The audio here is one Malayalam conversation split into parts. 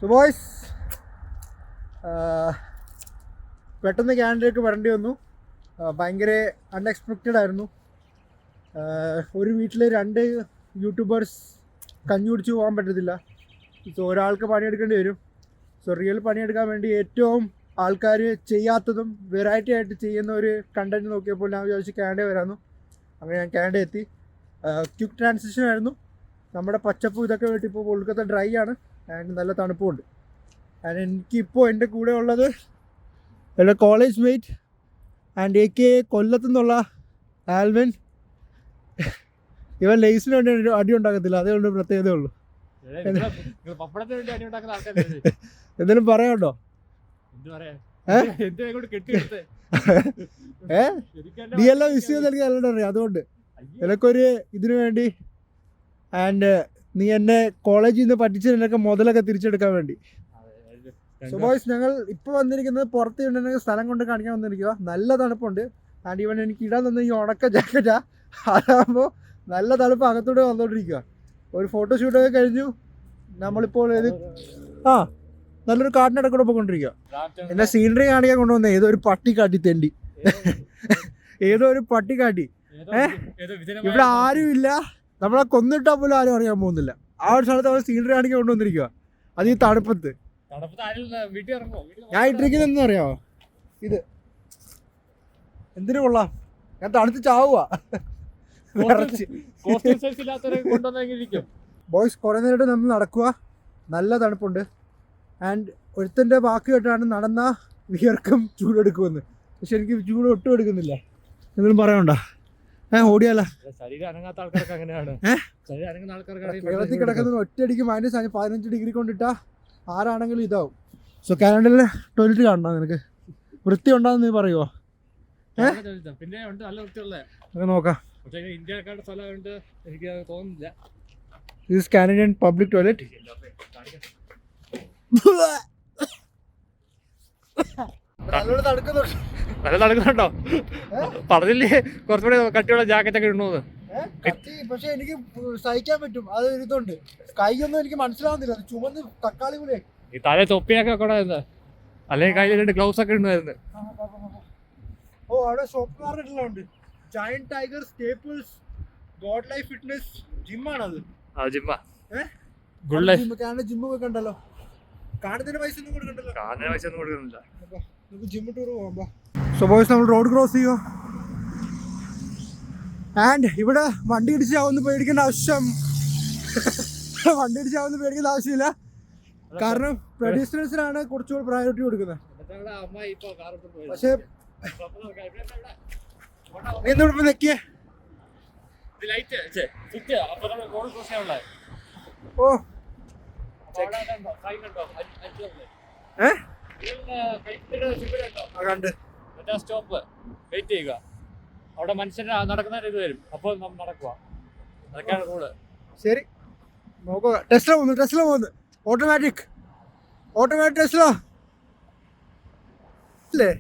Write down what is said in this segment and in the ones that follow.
സോ ബോയ്സ്, പെട്ടെന്ന് ക്യാനഡയിലേക്ക് വരേണ്ടി വന്നു. ഭയങ്കര അൺഎക്സ്പെക്റ്റഡ് ആയിരുന്നു. ഒരു വീട്ടിൽ 2 യൂട്യൂബേഴ്സ് കഞ്ഞി കുടിച്ച് പോകാൻ പറ്റത്തില്ല. സോ ഒരാൾക്ക് പണിയെടുക്കേണ്ടി വരും. സോ റിയൽ പണിയെടുക്കാൻ വേണ്ടി ഏറ്റവും ആൾക്കാർ ചെയ്യാത്തതും വെറൈറ്റി ആയിട്ട് ചെയ്യുന്ന ഒരു കണ്ടൻറ്റ് നോക്കിയപ്പോൾ ഞാൻ വിചാരിച്ചു കാനഡ വരാമെന്നു. അങ്ങനെ ഞാൻ കാനഡ എത്തി. ക്വിക്ക് ട്രാൻസിഷൻ ആയിരുന്നു. നമ്മുടെ പച്ചപ്പും ഇതൊക്കെ വേണ്ടി ഇപ്പോൾ കൊൽക്കത്ത ഡ്രൈ ആണ് ആൻഡ് നല്ല തണുപ്പുമുണ്ട്. ആൻഡ് എനിക്കിപ്പോൾ എൻ്റെ കൂടെ ഉള്ളത് എൻ്റെ കോളേജ് മേറ്റ് ആൻഡ് AK കൊല്ലത്തു നിന്നുള്ള ആൽവിൻ. ഇവൻ ലേസിന് വേണ്ടി അടി ഉണ്ടാക്കത്തില്ല, അതേ കൊണ്ട് പ്രത്യേകതയേ ഉള്ളൂ. എന്തെങ്കിലും പറയാനുണ്ടോ? നീ എല്ലാം മിസ് ചെയ്ത് എനിക്ക് നല്ലോണം അറിയാം. അതുകൊണ്ട് എനിക്കൊരു ഇതിനു വേണ്ടി ആൻഡ് നീ എന്നെ കോളേജിൽ നിന്ന് പഠിച്ച് നിനക്ക് മുതലൊക്കെ തിരിച്ചെടുക്കാൻ വേണ്ടി. സോ ബോയ്സ്, ഞങ്ങൾ ഇപ്പോൾ വന്നിരിക്കുന്നത് പുറത്ത് ഉണ്ടെങ്കിൽ സ്ഥലം കൊണ്ട് കാണിക്കാൻ വന്നിരിക്കുക. നല്ല തണുപ്പുണ്ട്. ആൻഡ് ഇവൻ എനിക്ക് ഇടാൻ തന്നെ ഈ ഉണക്ക ജാക്കറ്റാ. അതാകുമ്പോൾ നല്ല തണുപ്പ് അകത്തൂടെ വന്നുകൊണ്ടിരിക്കുക. ഒരു ഫോട്ടോഷൂട്ടൊക്കെ കഴിഞ്ഞു. നമ്മളിപ്പോൾ നല്ലൊരു കാട്ടിനട കൂടെ പോയിക്കൊണ്ടിരിക്കുക. എന്നെ സീനറി കാണിക്കാൻ കൊണ്ടുവന്നേ ഏതോ ഒരു പട്ടിക്കാട്ടി തെണ്ടി. ഏതോ ഒരു പട്ടിക്കാട്ടി. ഇവിടെ ആരും ഇല്ല. നമ്മളെ കൊന്നിട്ടാൽ പോലും ആരും അറിയാൻ പോകുന്നില്ല. ആ ഒരു സ്ഥലത്ത് അവൾ സീനറി കാണിക്കാൻ കൊണ്ടുവന്നിരിക്കുക. അത് ഈ തണുപ്പത്ത്. ഞാൻ ഇട്ടിരിക്കുന്നതെന്ന് അറിയാമോ? ഇത് എന്തിനു കൊള്ളാം? ഞാൻ തണുത്ത് ചാവുക. ബോയ്സ്, കുറേ നേരമായിട്ട് നമ്മൾ നടക്കുക. നല്ല തണുപ്പുണ്ട്. ആൻഡ് ഒരുത്തൻ്റെ വാക്ക് കേട്ടാണ് നടന്ന വിയർക്കും ചൂടെടുക്കുമെന്ന്. പക്ഷെ എനിക്ക് ചൂട് ഒട്ടും എടുക്കുന്നില്ല. എന്തെങ്കിലും പറയാനുണ്ടോ? ഓടിയാലോ? കേരളത്തിൽ കിടക്കുന്നത് ഒറ്റയടിക്ക് -15 ഡിഗ്രി കൊണ്ടിട്ടാ ആരാണെങ്കിലും ഇതാവും. സോ കാനഡയിലെ ടോയ്ലറ്റ് കാണണം നിനക്ക്? വൃത്തി ഉണ്ടാകുന്ന നീ പറയുമോ? നോക്കാം. Canadian public toilet. നല്ല നടക്കുന്നുണ്ടോ? പറഞ്ഞില്ലേ കുറച്ചുകൂടെ കട്ടിയുള്ള ജാക്കറ്റ് ഒക്കെ ഇടണോന്ന്? പക്ഷെ എനിക്ക് സഹിക്കാൻ പറ്റും. അത് ഇതുണ്ട്. കൈയൊന്നും എനിക്ക് മനസ്സിലാവുന്നില്ല. ചുമന്ന് തക്കാളി പോലെ. ഈ തലേ തൊപ്പിയൊക്കെ കൊണ്ടായിരുന്നു, അല്ലെങ്കിൽ കയ്യിൽ 2 ഗ്ലൗസ് ഒക്കെ ഉണ്ടായിരുന്നു. ഓ, അവിടെ ഷോപ്പ് മാർക്കറ്റിലുണ്ട്. Giant tiger, staples, god life fitness, ജിമ്മാണത്. ജിമ്മാ? ഗുഡ് ലൈഫ് ജിമ്മൊക്കെ കണ്ടല്ലോ. കാണുന്നതിന് പൈസ ഒന്നും കൊടുക്കണ്ടല്ലോ. കാണുന്നതിന് പൈസ ഒന്നും കൊടുക്കുന്നില്ല. നമുക്ക് ജിമ്മ് ടൂർ പോകാം. സോ ബോയ്സ്, നമ്മൾ റോഡ് ക്രോസ് ചെയ്യുക. ആൻഡ് ഇവിടെ വണ്ടി ഇടിച്ചാവുന്ന പേടിക്കേണ്ട ആവശ്യമില്ല. കാരണം പെഡസ്ട്രിയൻസിനാണ് കുറച്ചുകൂടി പ്രയോറിറ്റി കൊടുക്കുന്നത്. പക്ഷേ എന്തുകൊണ്ട് നെക്കിയേ? ഓ, സ്റ്റോപ്പ് വെയിറ്റ് ചെയ്യുക. അവിടെ മനുഷ്യർ നടക്കുന്ന ഇത് വരും, അപ്പോൾ നടക്കുക. അതൊക്കെയാണ് റൂള്. ശരി, നോക്കുക. ടെസ്ല പോകുന്നു. ഓട്ടോമാറ്റിക് ടെസ്ല അല്ലേ?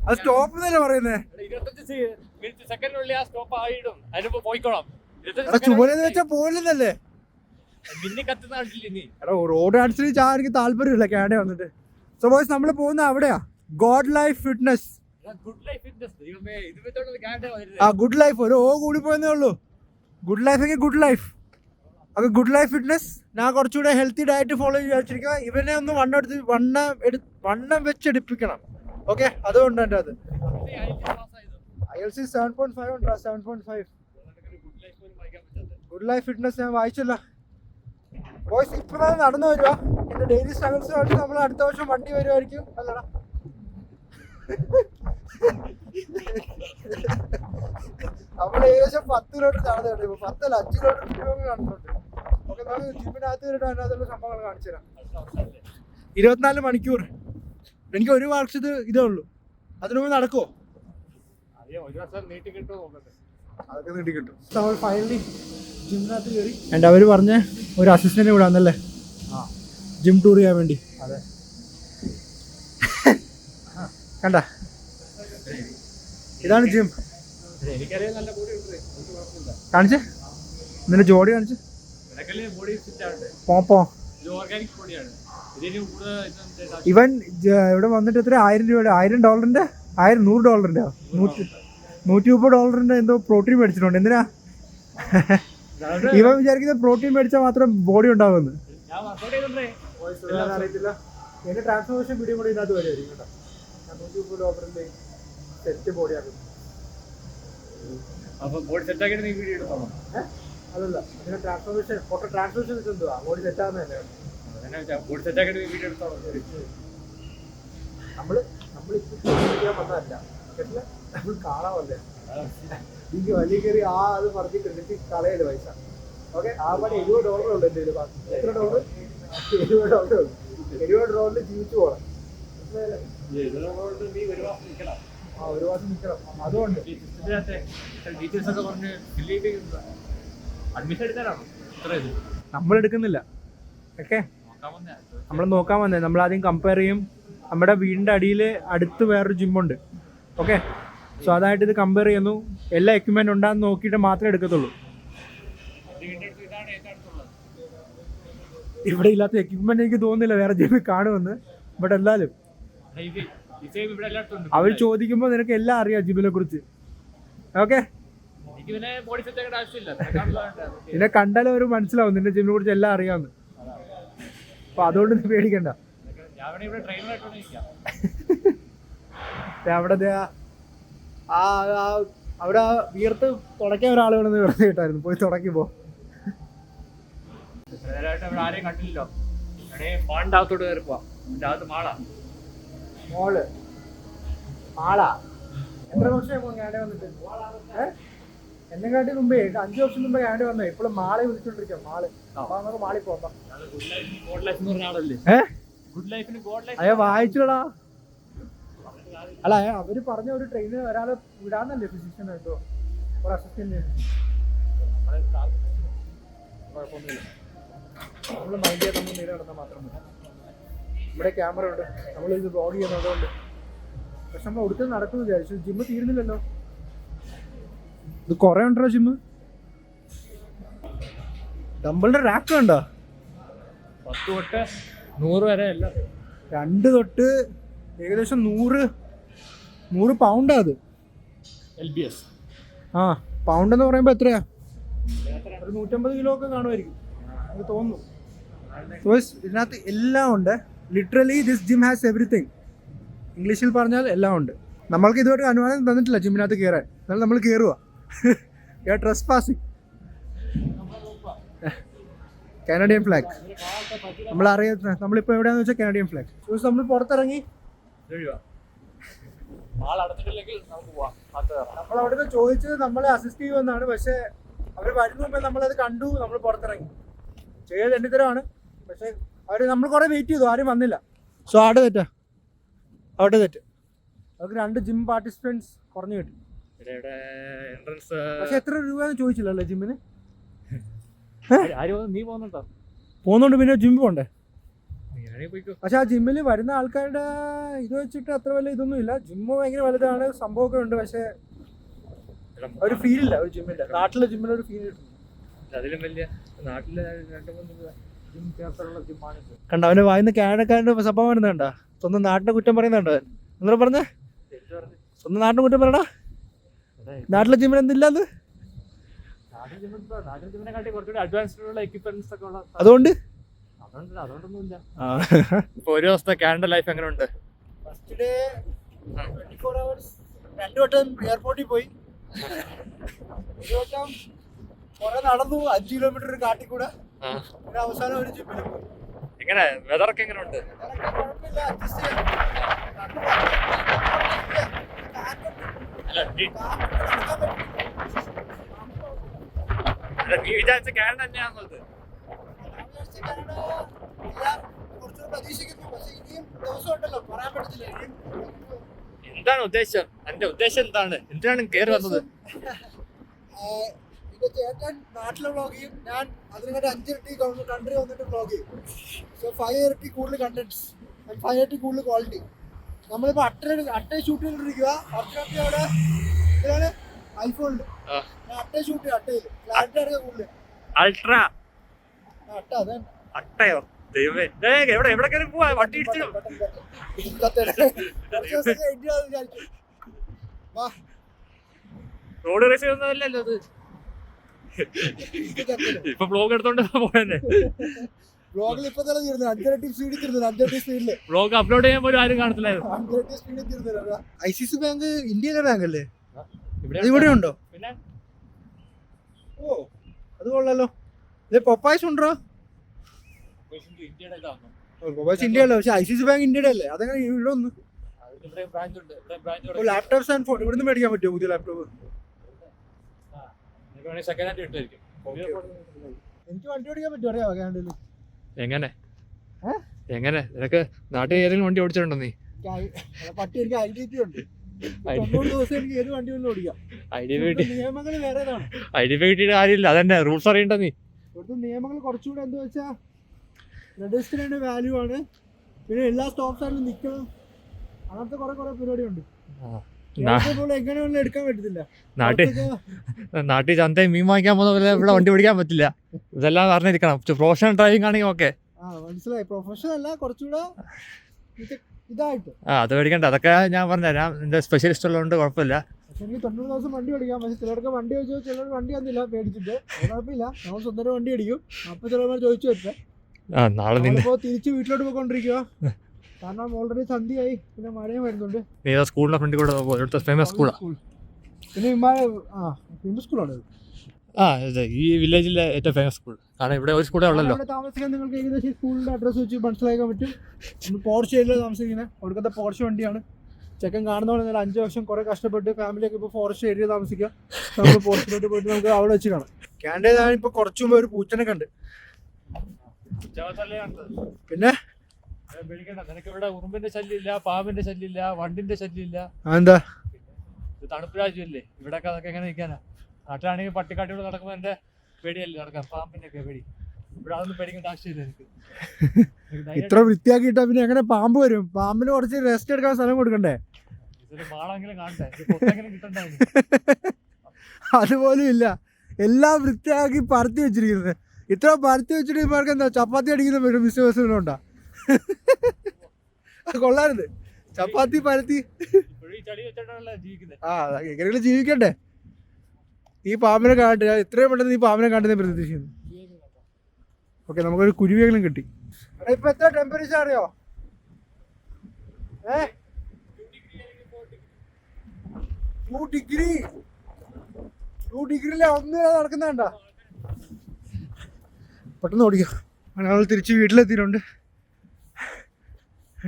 അത് സ്റ്റോപ്പ് എന്നല്ലേ പറയുന്നേ? 25 സെക്കൻഡിനുള്ളിൽ ആ സ്റ്റോപ്പ് ആയിടും. അതിനിപ്പോ പോയിക്കോളാം. ചുമലെന്ന് വെച്ചാൽ പോലെന്നല്ലേ? റോഡ് ആക്സിഡന്റ് എനിക്ക് താല്പര്യമില്ല കാനഡ വന്നിട്ട്. സോ ബോയ്സ്, നമ്മൾ പോകുന്ന അവിടെയാ, God life fitness. Good life ഒരു കൂടി പോയെന്നേ ഉള്ളൂ. ഗുഡ് ലൈഫ് എങ്കിൽ ഗുഡ് ലൈഫ്. അപ്പോൾ ഗുഡ് ലൈഫ് ഫിറ്റ്നസ്. ഞാൻ കുറച്ചുകൂടെ ഹെൽത്തി ഡയറ്റ് ഫോളോ ചെയ്ത് വിചാരിച്ചിരിക്കുക. ഇവനെ ഒന്ന് വണ്ണം വെച്ചെടുപ്പിക്കണം. ഓക്കെ, അതുകൊണ്ട് എൻ്റെ അത് IELTS 7.5 ഉണ്ടോ? 7.5. ഗുഡ് ലൈഫ് ഫിറ്റ്നസ് ഞാൻ വായിച്ചല്ലോ. ബോയ്സ്, ഇപ്പോൾ നടന്നു വരിക. എൻ്റെ ഡെയിലി സ്ട്രഗിൾസ് ആയിട്ട് നമ്മൾ അടുത്ത വർഷം വണ്ടി വരുമായിരിക്കും. അല്ലടാ, നമ്മൾ ഏകദേശം 10 കിലോമീറ്റർ നടന്നു കേട്ടോ. 10 അല്ല 5 കിലോമീറ്റർ കാണുന്നുണ്ട്. ഓക്കെ, നമുക്ക് ജിമ്മിനകത്ത് വരിട്ട് അതിനകത്തുള്ള സംഭവങ്ങൾ കാണിച്ചു തരാം. 24 മണിക്കൂർ. എനിക്ക് 1 വർഷത്ത് ഇതേ ഉള്ളൂ. അതിനു മുമ്പ് നടക്കുമോ? അതൊക്കെ നീട്ടി കിട്ടും. നമ്മൾ ഫൈനലി ജിമ്മിനകത്ത് കയറി. ആൻഡ് അവർ പറഞ്ഞ ഒരു അസിസ്റ്റന്റ് വിടാന്നല്ലേ ജിം ടൂർ ചെയ്യാൻ വേണ്ടി. അതെ, കണ്ട, ഇതാണ് ജിം. കാണിച്ചേ, നിന്റെ ജോഡി കാണിച്ച്. പോപ്പോ ഇതിന് കൂടുതൽ ഇതെന്താ ആവശ്യം? ഇവൻ ഇവിടെ വന്നിട്ട് എത്ര $1000 $100 $100 $130 എന്തോ പ്രോട്ടീൻ മേടിച്ചിട്ടുണ്ട്. എന്തിനാ അതായത് ഇവൻ വിചാരിക്കുന്നത് പ്രോട്ടീൻ മേടിച്ചാൽ മാത്രം ബോഡി ഉണ്ടാവുമെന്ന്. ഞാൻ വർക്കൗട്ട് ചെയ്തിട്ടുണ്ടേ. അറിയത്തില്ല. എന്റെ ട്രാൻസ്ഫോർമേഷൻ വീഡിയോ കൂടി ഇതിനകത്ത് വരുമായിരിക്കും കേട്ടോ. ഞാൻ $130 സെറ്റ് ബോഡി ആക്കുന്നു. അപ്പൊ ബോഡി സെറ്റ് ആക്കിയിട്ട് നീ വീഡിയോ എടുത്തോളൂ. അതല്ല, ഇതിന്റെ ട്രാൻസ്ഫോർമേഷൻ ഫോട്ടോ ട്രാൻസ്ഫോർമേഷൻ എന്തുവാ ബോഡി സെറ്റ് ആകുന്നതല്ലേ. ബോഡി സെറ്റ് ആക്കിയിട്ട് നീ വീഡിയോ എടുത്തോളൂ. നമ്മളിപ്പോൾ വന്നതല്ല കേട്ടില്ല, നമ്മൾ കാണാമല്ലേ. എനിക്ക് വലിയ കയറി അത് പറഞ്ഞ് ക്രെഡിറ്റ് കളയല്ലേ പൈസ. ഓക്കെ, ആ പണി $70 ഉണ്ട് എൻ്റെ കയ്യിൽ. എത്ര ഡോളർ? $70 ഉണ്ട്. $70 ജീവിച്ചു പോകണം. നീ ഒരു മാസം നിൽക്കണം. ഒരു മാസം നിൽക്കണം. അതുകൊണ്ട് ഡീറ്റെയിൽസ് ഒക്കെ പറഞ്ഞ് അഡ്മിഷൻ എടുക്കാനാണോ ഇത്ര ഇത്? നമ്മൾ എടുക്കുന്നില്ല. ഓക്കെ, നോക്കാൻ വന്നേ. നമ്മൾ നോക്കാൻ വന്നേ. നമ്മൾ ആദ്യം കമ്പയർ ചെയ്യും. നമ്മുടെ വീടിൻ്റെ അടിയിൽ അടുത്ത് വേറൊരു ജിമ്മുണ്ട്. ഓക്കെ, സോ അതായിട്ട് ഇത് കമ്പയർ ചെയ്യുന്നു. എല്ലാ എക്യുപ്മെൻറ്റ് ഉണ്ടാകുന്ന നോക്കിയിട്ട് മാത്രമേ എടുക്കത്തുള്ളൂ. ഇവിടെ ഇല്ലാത്ത എക്യുപ്മെന്റ് എനിക്ക് തോന്നുന്നില്ല വേറെ ജിമ്മിൽ കാണുമെന്ന്. ബട്ട് എന്നാലും അവർ ചോദിക്കുമ്പോൾ നിനക്ക് എല്ലാം അറിയാം ജിമ്മിനെ കുറിച്ച്. ഓക്കെ, നിന്നെ കണ്ടാലും അവർ മനസ്സിലാവും നിന്റെ ജിമ്മിനെ കുറിച്ച് എല്ലാം അറിയാമെന്ന്. അപ്പൊ അതുകൊണ്ട് നീ പേടിക്കണ്ട. അവിടെ അവിടെ വീർത്ത് തുടക്കാൻ ഒരാൾ വേണമെന്ന് വെറുതെ കേട്ടായിരുന്നു. പോയി തുടക്കിപ്പോ ആരെയും കണ്ടില്ലല്ലോ. മാളിന്റെ കയറി പോവാം. മോള് മാളാ എത്ര വർഷം ഞാനേ വന്നിട്ട്? എന്നെ കാട്ടി മുമ്പേ 5 വർഷം മുമ്പേ ഞാനേ വന്നേ. ഇപ്പോഴും മാളെ വിളിച്ചോണ്ടിരിക്കാം. മാള് നമുക്ക് മാളി പോകാം. അയ്യോ വായിച്ചോടാ. അല്ല, അവര് പറഞ്ഞ ഒരു ട്രെയിനിൽ ഒരാളെ വിടാന്നല്ലേ ഫിസിഷ്യൻ കേട്ടോ, ഒരു അസിസ്റ്റന്റ്. കുഴപ്പമൊന്നുമില്ല, നമ്മൾ മൈൻഡ് ചെയ്യാൻ നമ്മൾ നേരെ നടന്നാൽ മാത്രം മതി. ഇവിടെ ക്യാമറ ഉണ്ട്, നമ്മളിത് ബ്ലോഗ് ചെയ്യുന്നതുകൊണ്ട്. പക്ഷെ നമ്മൾ ഒടുക്കൽ നടക്കുന്നു വിചാരിച്ചു. ജിമ്മ് തീരുന്നില്ലല്ലോ. ഇത് കുറെ ഉണ്ടോ ജിമ്മ്? ഡംബിളിന്റെ റാക്ക് ഉണ്ടോ? 10 തൊട്ട് 100 വരെ എല്ലാം. 2 തൊട്ട് ഏകദേശം 100 പൗണ്ടാ അത്. LBS. ആ, പൗണ്ട് എന്ന് പറയുമ്പോൾ എത്രയാ? ഒരു 150 കിലോ ഒക്കെ കാണുമായിരിക്കും എനിക്ക് തോന്നുന്നു. ഇതിനകത്ത് എല്ലാം ഉണ്ട്. Literally this gym has everything. ഇംഗ്ലീഷിൽ പറഞ്ഞാൽ എല്ലാം ഉണ്ട്. നമ്മൾക്ക് ഇതുവരെ അനുവാദം തന്നിട്ടില്ല ജിമ്മിനകത്ത് കയറാൻ. എന്നാലും നമ്മൾ കയറുക. Truss passing. കാനഡിയൻ ഫ്ലാഗ് നമ്മളിപ്പോൾ എവിടെയാണെന്ന് വെച്ചാൽ കാനഡിയൻ ഫ്ലാഗ്. നമ്മൾ പുറത്തിറങ്ങി നമ്മൾ അവിടുന്ന് ചോദിച്ചത് നമ്മളെ അസിസ്റ്റ് ചെയ്യുമെന്നാണ്. പക്ഷെ അവർ വരുന്ന മുമ്പേ നമ്മളത് കണ്ടു. നമ്മൾ പുറത്തിറങ്ങി. ചെയ്ത് എൻ്റെ തരമാണ്. പക്ഷെ അവർ നമ്മൾ കുറേ വെയിറ്റ് ചെയ്തു, ആരും വന്നില്ല. സോ അവിടെ തെറ്റ്. അവർക്ക് 2 ജിം പാർട്ടിസിപ്പൻസ് കുറഞ്ഞു കിട്ടി. പക്ഷെ എത്ര രൂപയെന്ന് ചോദിച്ചില്ലല്ലേ ജിമ്മിന്? നീ പോകുന്നുണ്ടോ? പോകുന്നുണ്ട്. പിന്നെ ജിമ്മിൽ പോണ്ടേ? പക്ഷെ ആ ജിമ്മിൽ വരുന്ന ആൾക്കാരുടെ ഇത് വെച്ചിട്ട് അത്ര വലിയ ഇതൊന്നും ഇല്ല. ജിമ്മ് ഭയങ്കര വലുതാണ്, സംഭവമൊക്കെ ഉണ്ട്. പക്ഷെ ഒരു ഫീലില്ല ഒരു ജിമ്മില്ല. നാട്ടിലെ ജിമ്മിലൊരു ഫീൽ കിട്ടും. അതിലും വലിയ നാട്ടിലെ 2-3 ജിം ചേർത്തുള്ള ജിമ്മാണ്. കണ്ട അവന്റെ വായിന്ന് കാനഡക്കാരൻ്റെ സംഭവം വരുന്നുണ്ട. സ്വന്തം നാട്ടിനെ കുറ്റം പറയുന്നുണ്ടോ? എന്താ പറഞ്ഞേ? സ്വന്തം നാട്ടിനെ കുറ്റം പറയടാ. നാട്ടിലെ ജിമ്മിൽ എന്തില്ലാന്ന്? അതുകൊണ്ട് അതുകൊണ്ടൊന്നുമില്ല. ഇപ്പൊ ഒരു ദിവസത്തെ കാനഡ ലൈഫ് എങ്ങനെ ഉണ്ട്? ഫസ്റ്റ് ഡേ 24 hours 2 വട്ടം എയർപോർട്ടിൽ പോയി. ഒരു വട്ടം കുറെ നടന്നു 5 കിലോമീറ്റർ കാട്ടിൽ കൂടെ. പിന്നെ അവസാനം ഒരു ജിമ്മിൽ പോയി. എങ്ങനെ വെതറൊക്കെ എങ്ങനെ ഉണ്ട്? കുഴപ്പമില്ല, അഡ്ജസ്റ്റ് ചെയ്യാം. നീ വിചാരിച്ച കാനഡ തന്നെയാണത്? എന്താണ് ഉദ്ദേശം? എന്റെ ഉദ്ദേശം എന്താണ്? എന്തിനാണ് കയറി വന്നത്? ചേട്ടൻ നാട്ടിലെ വ്ളോഗ് ചെയ്യും, ഞാൻ അതിനെക്കാട്ട് 5 ഇരട്ടി കൺട്രി വന്നിട്ട് വ്ളോഗ് ചെയ്യും. സോ 5 ഇരട്ടി കൂടുതൽ കണ്ടന്റ്സ്, 5 ഇരട്ടി കൂടുതൽ ക്വാളിറ്റി. നമ്മളിപ്പോൾ അട്ട ഷൂട്ട് ചെയ്തിരിക്കുക. ഒറിജിനാലിറ്റി അവിടെ ഇതിലാണ് ഐഫോണിൽ അട്ട ഷൂട്ട് ചെയ്യും. അട്ടയിൽ ക്ലാരിറ്റി അറിയാൻ കൂടുതൽ അൾട്രാ അട്ട. അതെ, അട്ടയോ? ദൈവമേ എവിടെ എവിടെ കയറി പോവാ വണ്ടി ഇടിച്ചു. റോഡ് റേസ് ചെയ്യുന്നതല്ലല്ലോ അത്. ഇപ്പൊ ബ്ലോഗ് എടുത്തോണ്ട് പോയെന്നെ. ബ്ലോഗ് അപ്ലോഡ് ചെയ്യാൻ പോലും ആരും കാണത്തില്ലായിരുന്നു. ICICI ബാങ്ക് ഇന്ത്യയിലെ ബാങ്ക് അല്ലേ? ഇവിടെ ഉണ്ടോ? പിന്നെ ഓ അത് കൊള്ളാലോ. പൊപ്പായ്സ് ഉണ്ടോ? ഇന്ത്യയുടെ ഇതാണോ? പൊപ്പായ്സ് ഇന്ത്യയല്ല, പക്ഷെ ICICI ബാങ്ക് ഇന്ത്യയുടെ അല്ലേ? അതെങ്ങനെ ഇവിടെ ഒന്ന് ബ്രാഞ്ച് ഉണ്ട്. ലാപ്ടോപ്സ് ആൻഡ് ഫോൺ ഇവിടുന്ന് മേടിക്കാൻ പറ്റുമോ? പുതിയ ലാപ്ടോപ്പ് സെക്കൻഡ് ഹാൻഡ് കിട്ടുമായിരിക്കും. എനിക്ക് വണ്ടി ഓടിക്കാൻ പറ്റുമോ? അറിയാമോ ക്യാൻഡിൽ? എങ്ങനെ എങ്ങനെ നിനക്ക് നാട്ടിൽ ഏതെങ്കിലും വണ്ടി ഓടിച്ചിട്ടുണ്ടോ നീ? പട്ടി എനിക്ക് ഐഡന്റിറ്റി ഉണ്ട്. 90 ദിവസം എനിക്ക് ഏത് വണ്ടി വേണമെങ്കിലും ഓടിക്കാം. നിയമങ്ങൾ വേറേതാണ്. ഐഡന്റിഫൈ കിട്ടിയിട്ട് കാര്യമില്ല, അതന്നെ റൂൾസ് അറിയണ്ട നീ. ഇവിടുത്തെ നിയമങ്ങൾ കുറച്ചുകൂടെ എന്താ വെച്ചാൽ പെഡസ്ട്രിയന്റെ വാല്യൂ ആണ്. പിന്നെ എല്ലാ സ്റ്റോപ്പ് സൈഡിലും നിൽക്കണം. അങ്ങനത്തെ കുറെ പരിപാടിയുണ്ട്. എങ്ങനെയൊന്നും എടുക്കാൻ പറ്റത്തില്ല. നാട്ടിൽ ചന്തയിൽ മീൻ വാങ്ങിക്കാൻ പോകുന്ന പോലെ ഇവിടെ വണ്ടി ഓടിക്കാൻ പറ്റില്ല. ഇതെല്ലാം അറിഞ്ഞിരിക്കണം. പ്രൊഫഷണൽ ഡ്രൈവിംഗ് ആണെങ്കിൽ ഓക്കെ. മനസ്സിലായി. പ്രൊഫഷണൽ അല്ല, കുറച്ചുകൂടെ ഇതായിട്ട്. അത് മേടിക്കണ്ട, അതൊക്കെ ഞാൻ പറഞ്ഞുതരാം. എന്റെ സ്പെഷ്യലിസ്റ്റ് ഉള്ളതുകൊണ്ട് കുഴപ്പമില്ല. പക്ഷെ എനിക്ക് 90 ദിവസം വണ്ടി ഓടിക്കാം. പക്ഷെ ചിലർക്ക് വണ്ടി ചോദിച്ചാൽ ചിലർ വണ്ടി വന്നില്ല പേടിച്ചിട്ട്. കുഴപ്പമില്ല, നമ്മൾ സ്വന്തം വണ്ടി അടിക്കും. അപ്പൊ ചിലവർ ചോദിച്ചു വെച്ചേ നാളെ തിരിച്ച് വീട്ടിലോട്ട് പോയിക്കൊണ്ടിരിക്കുക. കാരണം ഓൾറെഡി സന്ധ്യയായി, പിന്നെ മഴയും വരുന്നുണ്ട്. സ്കൂളിന്റെ ഫ്രണ്ടിൽ കൂടെ ഫേമസ് സ്കൂളാ. പിന്നെ ഫേമസ് സ്കൂളാണ് ഈ വില്ലേജിലെ ഏറ്റവും ഫേമസ് സ്കൂൾ. കാരണം ഇവിടെ ഒരു സ്കൂളേ ഉള്ളല്ലോ. താമസിക്കാൻ നിങ്ങൾക്ക് ഏകദേശം സ്കൂളിന്റെ അഡ്രസ് വെച്ച് മനസ്സിലാക്കാൻ പറ്റും. പോർച്ച് ഏരിയയിലാണ് താമസിക്കുന്നത്. അവിടുത്തെ പോർച്ച് വണ്ടിയാണ്. ചെക്കൻ കാണുന്നതാണ് 5 വർഷം കുറെ കഷ്ടപ്പെട്ട് ഫാമിലിയൊക്കെ ഇപ്പോൾ ഫോറസ്റ്റ് ഏരിയ താമസിക്കുക. നമ്മൾ പോർച്ചിലോട്ട് പോയിട്ട് നമുക്ക് അവിടെ വെച്ച് കാണാം. ക്യാൻഡേതാണ് ഇപ്പൊ കുറച്ചു മുമ്പ് ഒരു പൂച്ചനെ കണ്ട്. പിന്നെ നിനക്ക് ഇവിടെ ഉറുമ്പിന്റെ ശല്യമില്ല, പാമ്പിന്റെ ശല്യമില്ല, വണ്ടിന്റെ ശല്യമില്ല. എന്താ ഇത് തണുപ്പ് രാജ്യമല്ലേ? ഇവിടെ അതൊക്കെ എങ്ങനെ നിൽക്കാനാ? നാട്ടിലാണെങ്കിൽ പട്ടിക്കാട്ടികൾ നടക്കുമ്പോൾ എന്റെ പേടിയല്ലേ നടക്കാം, പാമ്പിന്റെ ഒക്കെ പേടി. ഇവിടെ അതൊന്നും പേടിക്കേണ്ട ആവശ്യമില്ല എനിക്ക്. ഇത്ര വൃത്തിയാക്കിയിട്ടാ പിന്നെ എങ്ങനെ പാമ്പ് വരും? പാമ്പിന് കുറച്ച് റെസ്റ്റ് എടുക്കാൻ സ്ഥലം കൊടുക്കണ്ടേ? ഇതൊരു മാളെങ്കിലും കാണണ്ടേ? പൊത്തെങ്കിലും കിട്ടണ്ടായിരുന്നു. അതുപോലും ഇല്ല. എല്ലാം വൃത്തിയാക്കി പരത്തി വെച്ചിരിക്കുന്നത്. ഇത്ര പരത്തി വെച്ചിട്ട് ഇവർക്ക് എന്താ ചപ്പാത്തി അടിക്കുന്ന ബിസിനസ്സുകളുണ്ടാ? കൊള്ളാരുത്. ചപ്പാത്തി പരത്തി എങ്ങനെയെങ്കിലും ജീവിക്കണ്ടേ? ഈ പാമ്പിനെ കാണട്ടെ. എത്രയും പെട്ടെന്ന് ഈ പാമ്പിനെ കാണുന്ന പ്രതീക്ഷിക്കുന്നു. ഓക്കെ, നമുക്കൊരു കുരുവിയെങ്കിലും കിട്ടി. ഇപ്പൊ എത്ര ടെമ്പറേച്ചർ അറിയോ? 2 ഡിഗ്രിയിലെ 1 നടക്കുന്നുണ്ട. പെട്ടെന്ന് ഓടിക്കാം. ഞങ്ങൾ തിരിച്ച് വീട്ടിലെത്തിയിട്ടുണ്ട്.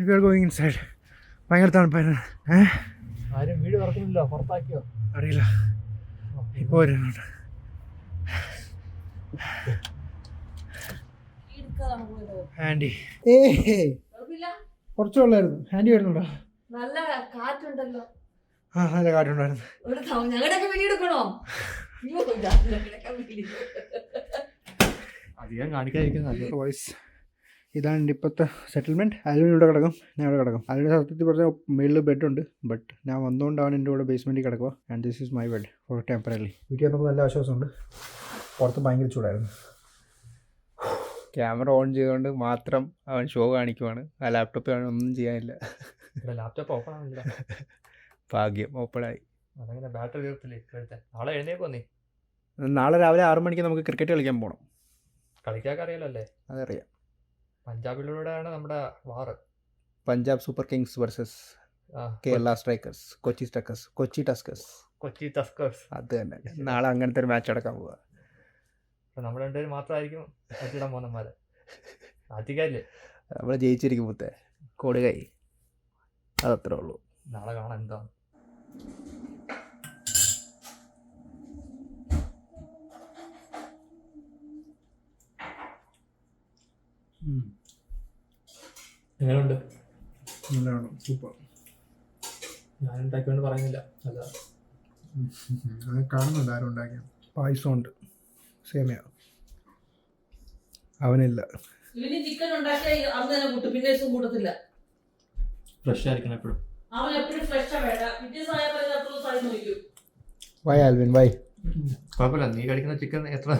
We are going inside. ഭയങ്കര തണുപ്പായിരുന്നു. ആരും വീട് തുറക്കുന്നില്ലോ, പുറത്താക്കിയോ അറിയില്ല. ഇപ്പോൾ വരുന്നുണ്ട്. ആൻറ്റി കുറച്ച് വെള്ളമായിരുന്നു. ആൻറ്റി വരുന്നുണ്ടോ? നല്ല കാറ്റുണ്ടല്ലോ. ആ നല്ല കാറ്റുണ്ടായിരുന്നു. അധികം കാണിക്കാതിരിക്കുന്ന വോയിസ്. ഇതാണ് ഇപ്പോഴത്തെ സെറ്റിൽമെൻറ്റ്. ആൽവിൻ ഇവിടെ കിടക്കും, ഞാൻ ഇവിടെ കിടക്കും. ആൽവിൻ്റെ സത്യത്തിൽ പറഞ്ഞാൽ മേളിൽ ബെഡുണ്ട്. ബട്ട് ഞാൻ വന്നുകൊണ്ടാണ് എൻ്റെ കൂടെ ബേസ്മെൻറ്റിൽ കിടക്കുക. And this is my bed for temporary. വീട്ടിൽ വന്നപ്പോൾ നല്ല ആശ്വാസമുണ്ട്. പുറത്ത് ഭയങ്കര ചൂടായിരുന്നു. ക്യാമറ ഓൺ ചെയ്തുകൊണ്ട് മാത്രം അവൻ ഷോ കാണിക്കുവാണ്. ആ ലാപ്ടോപ്പിൽ അവൻ ഒന്നും ചെയ്യാനില്ല. ലാപ്ടോപ്പ് ഓപ്പൺ ആവില്ല. ഭാഗ്യം ഓപ്പണായി. അതങ്ങനെ ബാറ്ററി തീർത്തില്ലേ ഇപ്പോഴത്തെ? നാളെ എഴുന്നേക്കോ നീ? നാളെ രാവിലെ 6 മണിക്ക് നമുക്ക് ക്രിക്കറ്റ് കളിക്കാൻ പോകണം. കളിക്കാർക്ക് അറിയാലോ അല്ലേ? അതറിയാം. പഞ്ചാബിലൂടെയാണ് നമ്മുടെ വാറ്. Punjab super kings versus Kerala strikers, Kochi tuskers. അത് തന്നെ. നാളെ അങ്ങനത്തെ ഒരു മാച്ച് നടക്കാൻ പോവുക. നമ്മൾ രണ്ടുപേരും മാത്രമായിരിക്കും ഇടാൻ പോകുന്നമാര്. അധികല്ലേ നമ്മൾ ജയിച്ചിരിക്കും മുത്തേ. കൊടുകൈ. അതത്രേ ഉള്ളൂ. നാളെ കാണാൻ എന്താണ്. എങ്ങനെയുണ്ട്? സൂപ്പർ. ഞാൻ ഉണ്ടാക്കിയോണ്ട് പറയുന്നില്ല. അല്ല കാണുന്നുണ്ട് ആരും ഉണ്ടാക്കിയ. പായസമുണ്ട്, സേമിയ. അവനില്ല. ചിക്കൻ ഉണ്ടാക്കിയാൽ അന്ന് തന്നെ കൂട്ടും, പിന്നെ ദിവസം കൂട്ടത്തില്ല. ഫ്രഷ് ആയിരിക്കണം എപ്പോഴും. അവൻ എപ്പോഴും ഫ്രഷാ വേണ്ട. Why Alvin why? കുഴപ്പമില്ല, നീ കഴിക്കുന്ന ചിക്കൻ എത്ര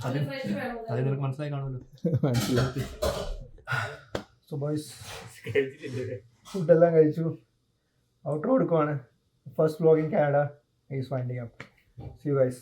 അത് നിനക്ക് മനസ്സിലായി കാണുമല്ലോ. സോ ബോയ്സ് ഫുഡെല്ലാം കഴിച്ചു, ഔട്ടർ കൊടുക്കുവാണ്. First vlog in Canada is winding up. See you guys.